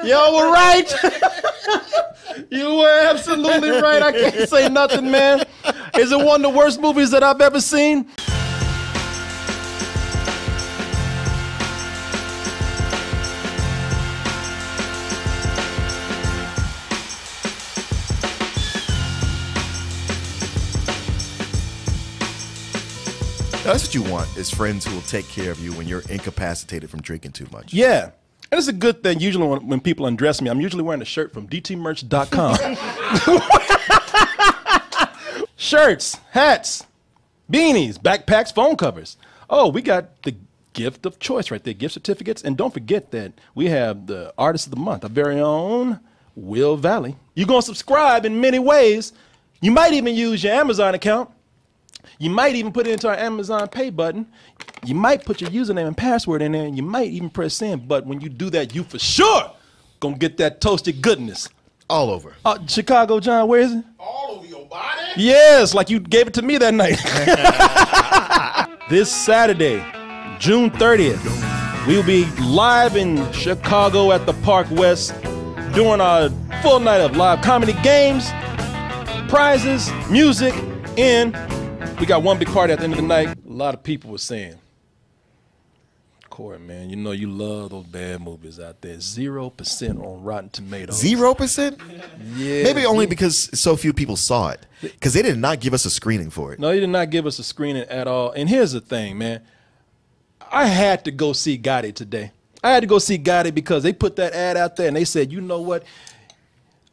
Y'all were right. You were absolutely right. I can't say nothing, man. Is it one of the worst movies that I've ever seen? That's what you want, is friends who will take care of you when you're incapacitated from drinking too much. Yeah. And it's a good thing. Usually when people undress me, I'm usually wearing a shirt from dtmerch.com. Shirts, hats, beanies, backpacks, phone covers. Oh, we got the gift of choice right there, gift certificates. And don't forget that we have the Artist of the Month, our very own Will Valley. You're going to subscribe in many ways. You might even use your Amazon account. You might even put it into our Amazon Pay button. You might put your username and password in there, and you might even press send. But when you do that, you for sure gonna get that toasted goodness. All over. Chicago, John, where is it? All over your body? Yes, like you gave it to me that night. This Saturday, June 30th, we'll be live in Chicago at the Park West doing our full night of live comedy, games, prizes, music, and we got one big party at the end of the night. A lot of people were saying, Korey, man, you know you love those bad movies out there. 0% on Rotten Tomatoes. 0%? Yeah. Maybe only because so few people saw it. Because they did not give us a screening for it. No, they did not give us a screening at all. And here's the thing, man. I had to go see Gotti today. I had to go see Gotti because they put that ad out there and they said, you know what?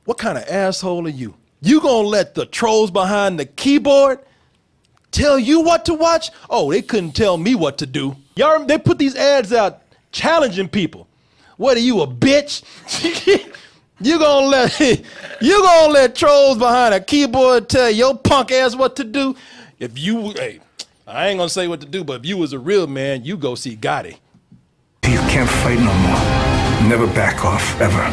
What kind of asshole are you? You gonna let the trolls behind the keyboard tell you what to watch? Oh, they couldn't tell me what to do. Y'all, they put these ads out challenging people. What are you, a bitch? You gonna let trolls behind a keyboard tell your punk ass what to do? If you, hey, I ain't gonna say what to do, but if you was a real man, you go see Gotti. You can't fight no more. Never back off, ever.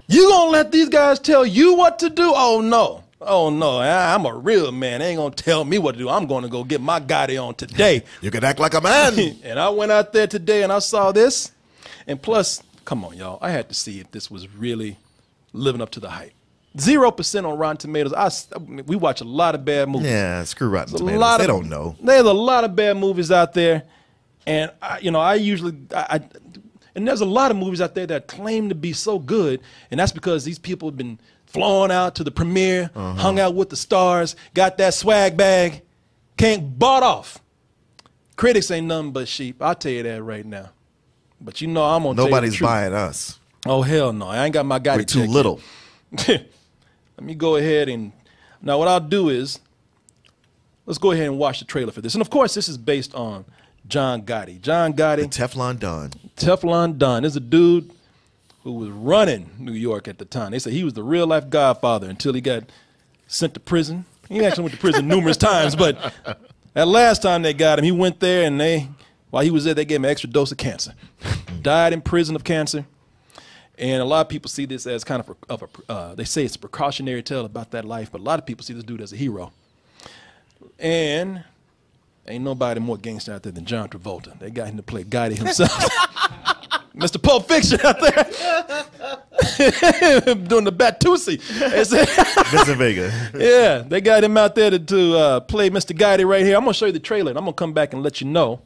You gonna let these guys tell you what to do? Oh no, oh no, I'm a real man. They ain't gonna tell me what to do. I'm gonna go get my Gotti on today. You can act like a man. And I went out there today and I saw this. And plus, come on, y'all, I had to see if this was really living up to the hype. 0% on Rotten Tomatoes. We watch a lot of bad movies. Yeah, screw Rotten Tomatoes. They don't know. There's a lot of bad movies out there. And, and there's a lot of movies out there that claim to be so good, and that's because these people have been flown out to the premiere, hung out with the stars, got that swag bag, bought off. Critics ain't nothing but sheep. I'll tell you that right now. But you know I'm gonna Nobody's tell you the truth. buying us. Oh hell no! I ain't got my Gotti. We're too little. Let me go ahead and now what I'll do is let's go ahead and watch the trailer for this, and of course this is based on John Gotti. John Gotti. The Teflon Don. Teflon Don. There's a dude who was running New York at the time. They said he was the real life godfather until he got sent to prison. He actually went to prison numerous times, but that last time they got him, he went there and while he was there, they gave him an extra dose of cancer. Died in prison of cancer. And a lot of people see this as kind of they say it's a precautionary tale about that life, but a lot of people see this dude as a hero. And ain't nobody more gangster out there than John Travolta. They got him to play Gotti himself. Mr. Pulp Fiction out there. Doing the Batusi. Vincent Vega. Yeah, they got him out there to play Mr. Gotti right here. I'm going to show you the trailer, and I'm going to come back and let you know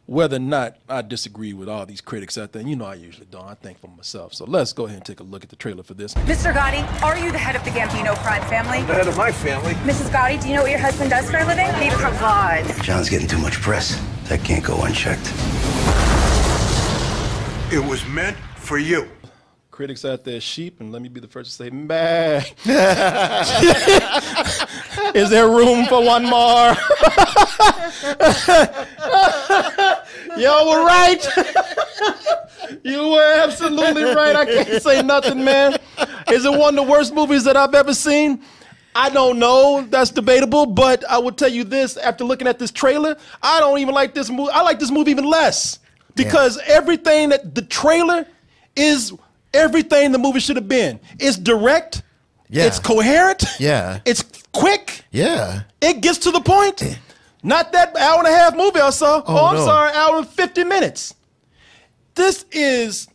whether or not I disagree with all these critics out there. And you know I usually don't. I think for myself. So let's go ahead and take a look at the trailer for this. Mr. Gotti, are you the head of the Gambino crime family? The head of my family. Mrs. Gotti, do you know what your husband does for a living? He provides. John's getting too much press. That can't go unchecked. It was meant for you. Critics out there sheep, and let me be the first to say, bah. Is there room for one more? Y'all were right. You were absolutely right. I can't say nothing, man. Is it one of the worst movies that I've ever seen? I don't know. That's debatable, but I will tell you this, after looking at this trailer, I don't even like this movie. I like this movie even less because everything that the trailer is everything the movie should have been. It's direct, Yeah. It's coherent. Yeah. It's quick. Yeah. It gets to the point. Not that hour and a half movie I saw. Oh, I'm no. sorry, hour and 50 minutes. This is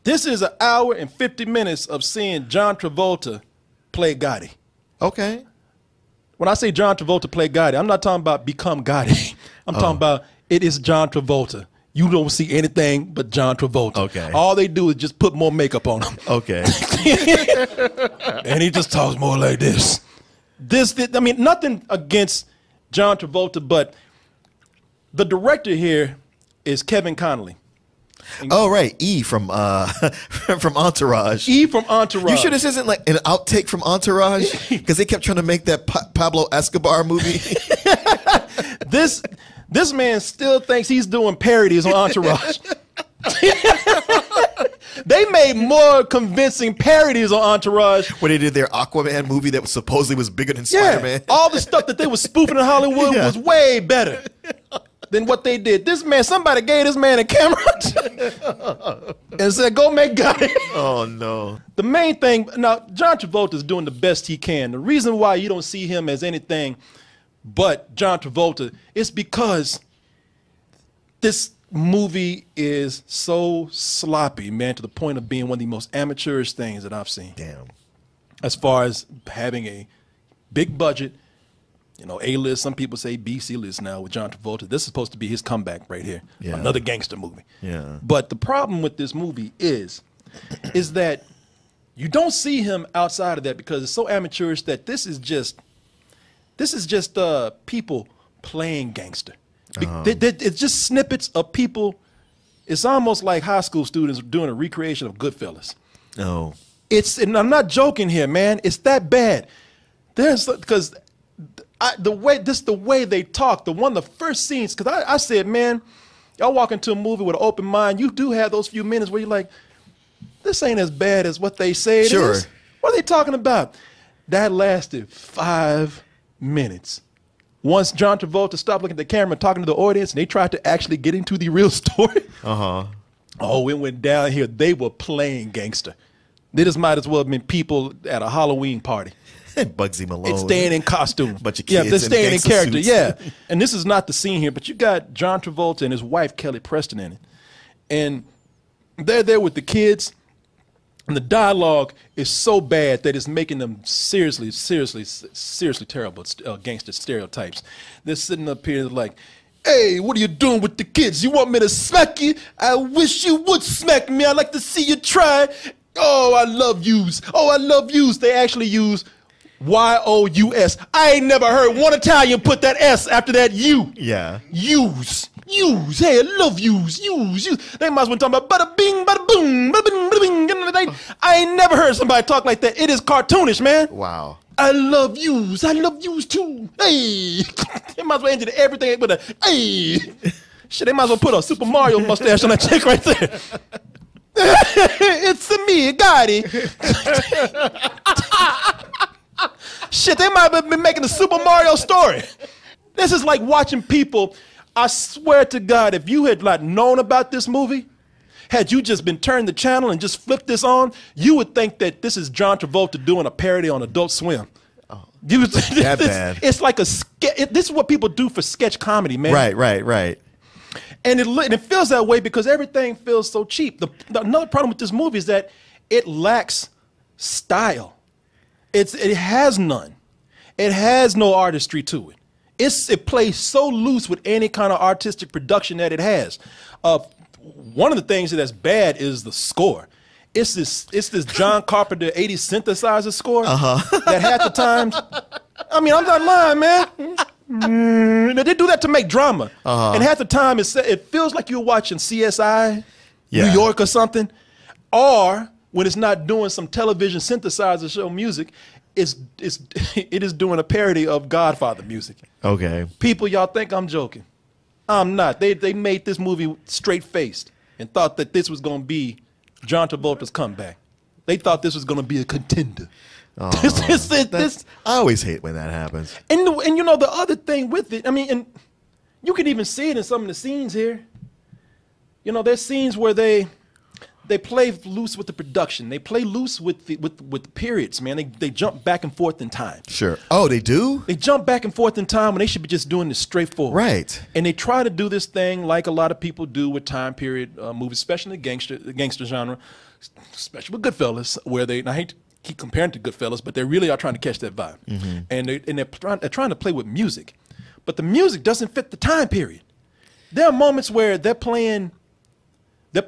an hour and 50 minutes of seeing John Travolta play Gotti. Okay. When I say John Travolta play Gotti, I'm not talking about become Gotti. I'm talking about it is John Travolta. You don't see anything but John Travolta. Okay. All they do is just put more makeup on him. Okay. And he just talks more like this. I mean, nothing against John Travolta, but the director here is Kevin Connolly. Oh, right. E from from Entourage. E from Entourage. You sure this isn't like an outtake from Entourage? Because they kept trying to make that Pablo Escobar movie. This man still thinks he's doing parodies on Entourage. They made more convincing parodies on Entourage. When they did their Aquaman movie that was supposedly was bigger than Spider-Man. All the stuff that they were spoofing in Hollywood Yeah. was way better than what they did. This man, somebody gave this man a camera and said, go make Gotti. Oh, no. The main thing, now, John Travolta is doing the best he can. The reason why you don't see him as anything but John Travolta is because this movie is so sloppy, man, to the point of being one of the most amateurish things that I've seen. Damn. As far as having a big budget, you know, A-list, some people say B-C list now with John Travolta. This is supposed to be his comeback right here. Yeah. Another gangster movie. Yeah. But the problem with this movie is that you don't see him outside of that because it's so amateurish that this is just people playing gangster. It's just snippets of people. It's almost like high school students doing a recreation of Goodfellas. Oh. And I'm not joking here, man. It's that bad. Because the way they talk, one of the first scenes, because I said, man, y'all walk into a movie with an open mind, you do have those few minutes where you're like, this ain't as bad as what they say it is. What are they talking about? That lasted 5 minutes. Once John Travolta stopped looking at the camera and talking to the audience, and they tried to actually get into the real story. Oh, it went down here. They were playing gangster. They just might as well have been people at a Halloween party. Bugsy Malone. It's staying in costume. Bunch of kids they're staying in gangster character. suits. Yeah. And this is not the scene here, but you got John Travolta and his wife, Kelly Preston, in it. And they're there with the kids. And the dialogue is so bad that it's making them seriously terrible gangster stereotypes. They're sitting up here like, hey, what are you doing with the kids? You want me to smack you? I wish you would smack me. I'd like to see you try. Oh, I love yous. Oh, I love yous. They actually use Y-O-U-S. I ain't never heard one Italian put that S after that U. Yeah. Use. Hey, I love use. They might as well talk about bada bing, bada boom, bada bing, bada bing. I ain't never heard somebody talk like that. It is cartoonish, man. Wow. I love yous too. Hey. They might as well end everything with a hey. Shit, they might as well put a Super Mario mustache on that chick right there. It's me, Gotti. Shit, they might have been making a Super Mario story. This is like watching people. I swear to God, if you had like known about this movie, had you just been turned the channel and just flipped this on, you would think that this is John Travolta doing a parody on Adult Swim. Oh, You would, that bad. It's like this is what people do for sketch comedy, man. Right. And it feels that way because everything feels so cheap. Another problem with this movie is that it lacks style. It has none. It has no artistry to it. It plays so loose with any kind of artistic production that it has. One of the things that's bad is the score. It's this John Carpenter 80s synthesizer score that half the times. I mean, I'm not lying, man. They do that to make drama, and half the time it feels like you're watching CSI, New York or something, or when it's not doing some television synthesizer show music, it is doing a parody of Godfather music. Okay. People, y'all think I'm joking. I'm not. They made this movie straight-faced and thought that this was going to be John Travolta's comeback. They thought this was going to be a contender. I always hate when that happens. And you know, the other thing with it, I mean, and you can even see it in some of the scenes here. You know, there's scenes where they They play loose with the production. They play loose with the periods, man. They jump back and forth in time. Sure. Oh, they do? They jump back and forth in time when they should be just doing this straightforward. Right. And they try to do this thing like a lot of people do with time period movies, especially the gangster genre, especially with Goodfellas, where and I hate to keep comparing to Goodfellas, but they really are trying to catch that vibe. And they're trying to play with music. But the music doesn't fit the time period. There are moments where they're playing Vegas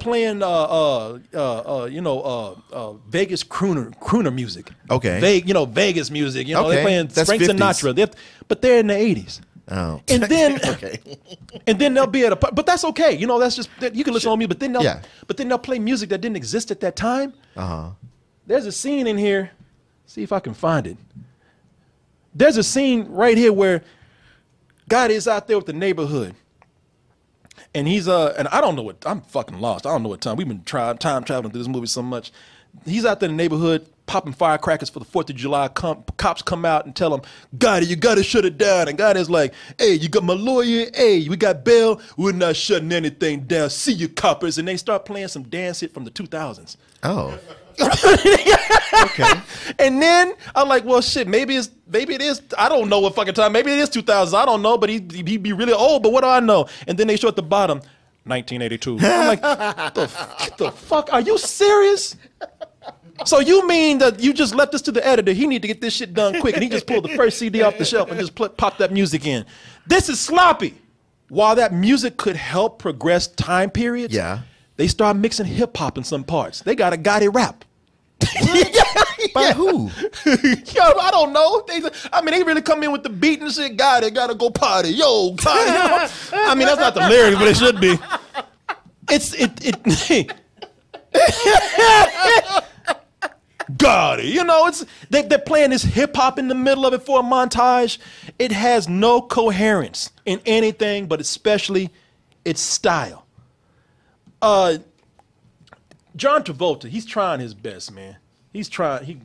crooner music. Okay. Vegas music. Okay. They're playing That's Frank 50s. Sinatra. But they're in the 80s. Oh. And then, okay. and then they'll be at but that's okay. That's just, you can listen on me, but then Yeah. they'll play music that didn't exist at that time. Uh-huh. There's a scene in here. See if I can find it. There's a scene right here where God is out there with the neighborhood. And he's and I don't know what, I'm fucking lost. I don't know what time. We've been time traveling through this movie so much. He's out there in the neighborhood popping firecrackers for the 4th of July. Cops come out and tell him, Gotti, you gotta shut it down. And Gotti's like, hey, you got my lawyer? Hey, we got bail. We're not shutting anything down. See you, coppers. And they start playing some dance hit from the 2000s. Oh. Okay. And then I'm like, well, shit, maybe it is. I don't know what fucking time. Maybe it is 2000s. I don't know, but he'd be really old. But what do I know? And then they show at the bottom, 1982. I'm like, the fuck? Are you serious? So you mean that you just left this to the editor? He need to get this shit done quick, and he just pulled the first CD off the shelf and just pop that music in. This is sloppy. While that music could help progress time periods, Yeah. they start mixing hip hop in some parts. They got a Gotti rap. By who? Yo, I don't know. They really come in with the beat and shit. Gotta go party. Yo, party. I mean, that's not the lyrics, but it should be. Gotti. They're playing this hip hop in the middle of it for a montage. It has no coherence in anything, but especially its style. John Travolta, he's trying his best, man. He's trying.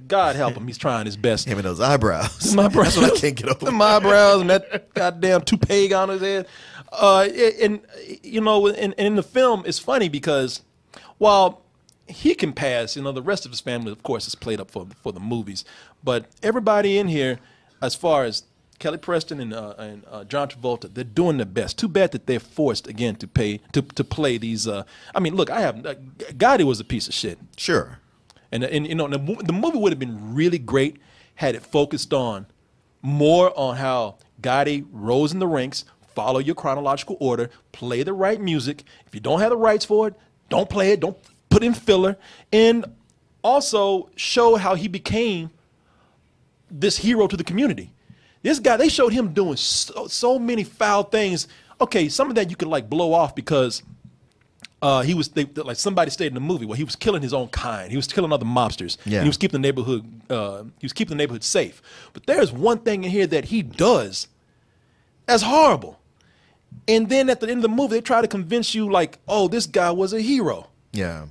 God help him. He's trying his best. Him and those eyebrows. My eyebrows. That's what I can't get over. My eyebrows and that goddamn toupee on his head. And in the film, it's funny because while he can pass, the rest of his family, of course, is played up for the movies. But everybody in here, as far as Kelly Preston and John Travolta, they're doing their best. Too bad that they're forced again to play these. Look, Gotti was a piece of shit. Sure. And the movie would have been really great had it focused more on how Gotti rose in the ranks, follow your chronological order, play the right music. If you don't have the rights for it, don't play it. Don't put in filler, and also show how he became this hero to the community. This guy, they showed him doing so many foul things. Okay, some of that you could blow off because somebody stated in the movie where he was killing his own kind. He was killing other mobsters. Yeah. And he was keeping the neighborhood. He was keeping the neighborhood safe. But there's one thing in here that he does that's horrible. And then at the end of the movie, they try to convince you this guy was a hero. Yeah.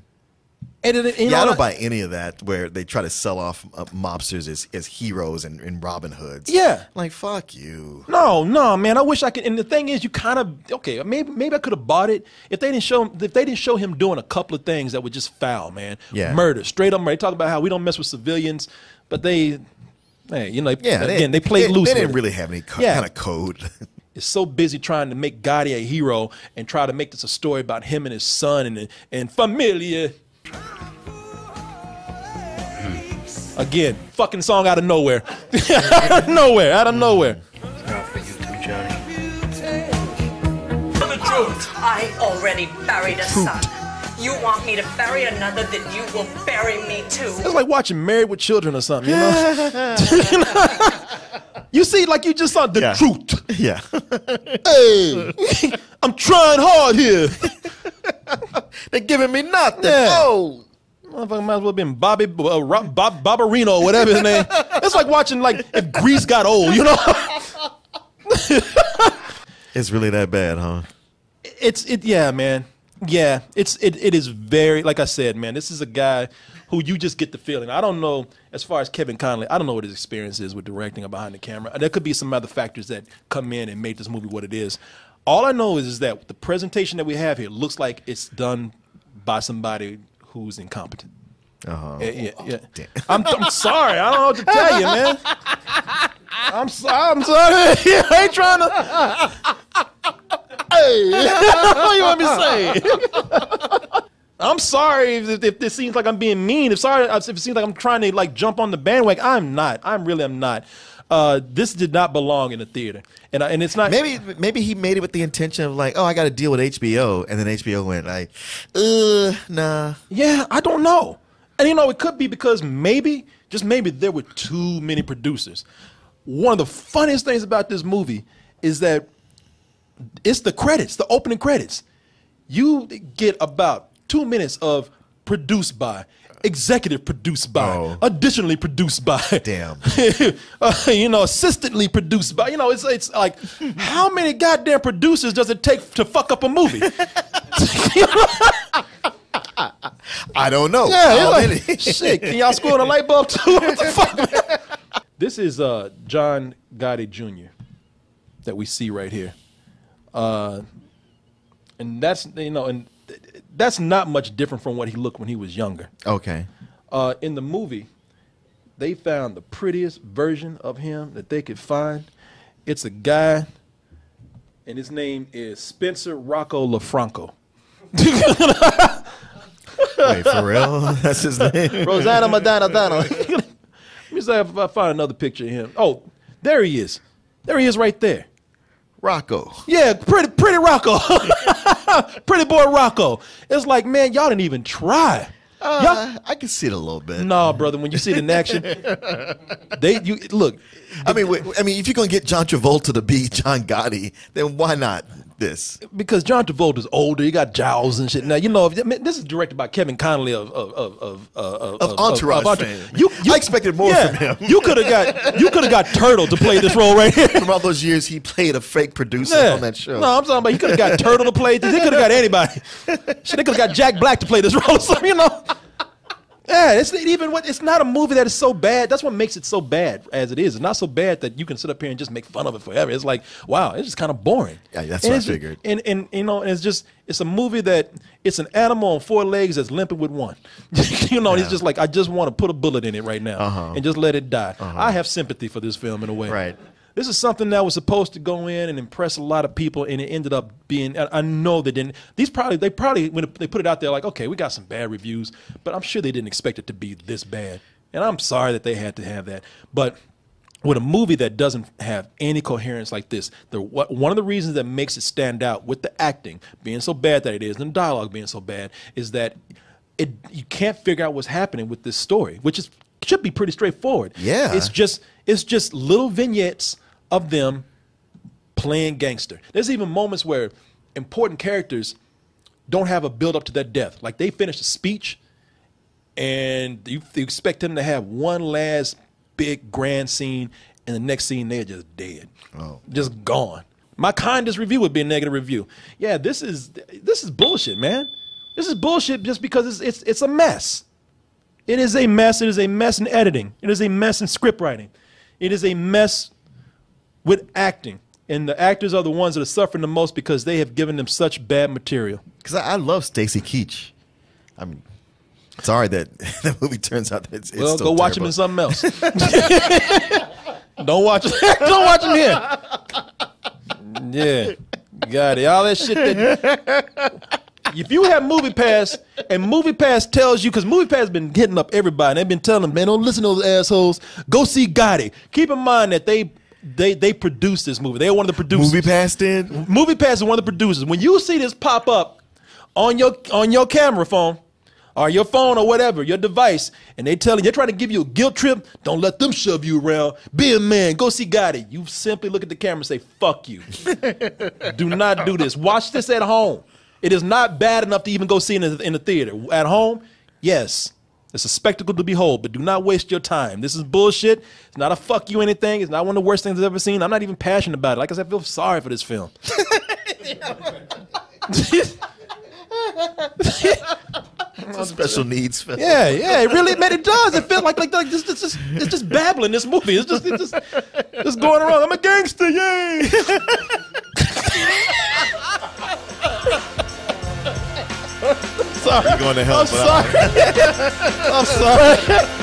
And I don't buy any of that where they try to sell off mobsters as heroes and Robin Hoods. Yeah. Fuck you. No, man. I wish I could. And the thing is, you kind of maybe I could have bought it if they didn't show him doing a couple of things that were just foul, man. Yeah. Murder, straight up murder. They talk about how we don't mess with civilians, but they play loose. They didn't really have any kind of code. Is so busy trying to make Gotti a hero and try to make this a story about him and his son and familia. Again, fucking song out of nowhere. out of nowhere. It's not for you too, Johnny. The truth. I already buried a son. You want me to bury another, then you will bury me too. It's like watching Married with Children or something, You see, you just saw the truth. Yeah. Hey, I'm trying hard here. They're giving me nothing. Yeah. Oh. Motherfucker might as well have been Barbarino or whatever his name. It's like watching if Grease got old, It's really that bad, huh? Yeah, man. Yeah, it is very, like I said, man, this is a guy who you just get the feeling. I don't know, as far as Kevin Connolly, I don't know what his experience is with directing or behind the camera. There could be some other factors that come in and make this movie what it is. All I know is that the presentation that we have here looks like it's done by somebody who's incompetent. Yeah. Damn. I'm sorry. I don't know what to tell you, man. I'm sorry. I ain't trying to. Hey, what you want me to say? I'm sorry if this seems like I'm being mean. If it seems like I'm trying to like jump on the bandwagon. I'm not. I really am not. This did not belong in the theater, and it's not. Maybe he made it with the intention of like, oh, I got to deal with HBO, and then HBO went like, nah. Yeah, I don't know. And it could be because maybe, just maybe, there were too many producers. One of the funniest things about this movie is that it's the credits, the opening credits. You get about 2 minutes of produced by, executive produced by, additionally produced by. Damn. Assistantly produced by. It's like, how many goddamn producers does it take to fuck up a movie? I don't know. Yeah, like, shit. Can y'all screw on a light bulb too? What the fuck, man? This is John Gotti Jr. that we see right here, and that's that's not much different from what he looked when he was younger. Okay. In the movie, they found the prettiest version of him that they could find. It's a guy, and his name is Spencer Rocco LaFranco. Wait, for real? That's his name? Rosanna Madonna. Let me see if I find another picture of him. Oh, there he is. There he is right there. Rocco. Yeah, pretty Rocco. Pretty boy Rocco. It's like, man, y'all didn't even try. I can see it a little bit. No, brother, when you see it in action, look. I mean, if you're gonna get John Travolta to be John Gotti, then why not this? Because John Travolta's older, he got jowls and shit. Now this is directed by Kevin Connolly of Entourage fame. I expected more from him. You could have got Turtle to play this role right here. From all those years, he played a fake producer on that show. No, I'm talking about he could have got Turtle to play this. He could have got anybody. Shit, they could have got Jack Black to play this role. So, Yeah, it's not a movie that is so bad. That's what makes it so bad as it is. It's not so bad that you can sit up here and just make fun of it forever. It's like, wow, it's just kind of boring. Yeah, that's what I figured. And it's a movie that it's an animal on 4 legs that's limping with one. It's just like, I just want to put a bullet in it right now and just let it die. I have sympathy for this film in a way. Right. This is something that was supposed to go in and impress a lot of people, and it ended up being. I know they didn't. They probably when they put it out there, like, okay, we got some bad reviews, but I'm sure they didn't expect it to be this bad. And I'm sorry that they had to have that. But with a movie that doesn't have any coherence like this, one of the reasons that makes it stand out with the acting being so bad that it is, and the dialogue being so bad, is that you can't figure out what's happening with this story, which should be pretty straightforward. Yeah, it's just little vignettes of them playing gangster. There's even moments where important characters don't have a build up to their death. Like, they finish a speech and you expect them to have one last big grand scene, and the next scene they're just dead. Just gone. My kindest review would be a negative review. Yeah, this is bullshit, man. This is bullshit just because it's a mess. It is a mess. It is a mess in editing. It is a mess in script writing. It is a mess with acting, and the actors are the ones that are suffering the most because they have given them such bad material. Because I love Stacy Keach. I mean, sorry that the movie turns out that it's well, still go watch him in something else. Don't watch him here. Yeah, got it. All that shit that. If you have MoviePass and MoviePass tells you, because MoviePass has been hitting up everybody, they've been telling them, man, don't listen to those assholes. Go see Gotti. Keep in mind that they produced this movie. They are one of the producers. MoviePass did? MoviePass is one of the producers. When you see this pop up on your camera phone or your phone or whatever, your device, and they're trying to give you a guilt trip, don't let them shove you around. Be a man. Go see Gotti. You simply look at the camera and say, fuck you. Do not do this. Watch this at home. It is not bad enough to even go see it in the theater. At home, yes. It's a spectacle to behold, but do not waste your time. This is bullshit. It's not a fuck you anything. It's not one of the worst things I've ever seen. I'm not even passionate about it. Like I said, I feel sorry for this film. It's a special needs film. Yeah, it really, man, it does. It feels like it's just babbling, this movie. It's just going around. I'm a gangster, yay! sorry. You're going to hell. I'm sorry. I'm sorry.